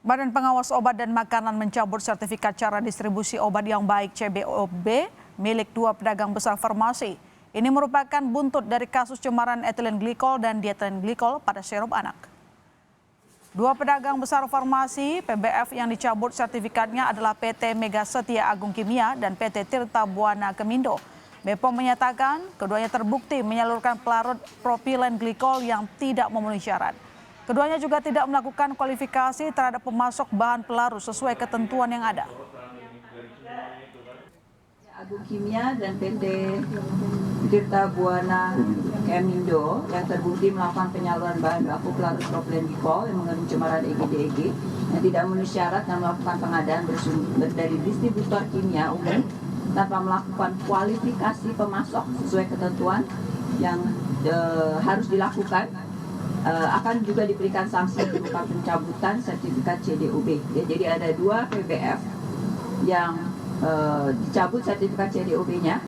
Badan Pengawas Obat dan Makanan mencabut sertifikat cara distribusi obat yang baik CBOB milik dua pedagang besar farmasi. Ini merupakan buntut dari kasus cemaran etilen glikol dan dietilen glikol pada sirup anak. Dua pedagang besar farmasi PBF yang dicabut sertifikatnya adalah PT Mega Setia Agung Kimia dan PT Tirta Buana Kemindo. BPOM menyatakan keduanya terbukti menyalurkan pelarut propilen glikol yang tidak memenuhi syarat. Keduanya juga tidak melakukan kualifikasi terhadap pemasok bahan pelarut sesuai ketentuan yang ada. Agung Kimia dan PT Tirta Buana Kemindo yang terbukti melakukan penyaluran bahan baku pelarut propilen glikol yang mengandung cemaran EG/DEG yang tidak memenuhi syarat dan melakukan pengadaan bersumber dari distributor kimia umum tanpa melakukan kualifikasi pemasok sesuai ketentuan yang harus dilakukan, akan juga diberikan sanksi berupa pencabutan sertifikat CDOB. Ya, jadi ada dua PBF yang dicabut sertifikat CDOB-nya.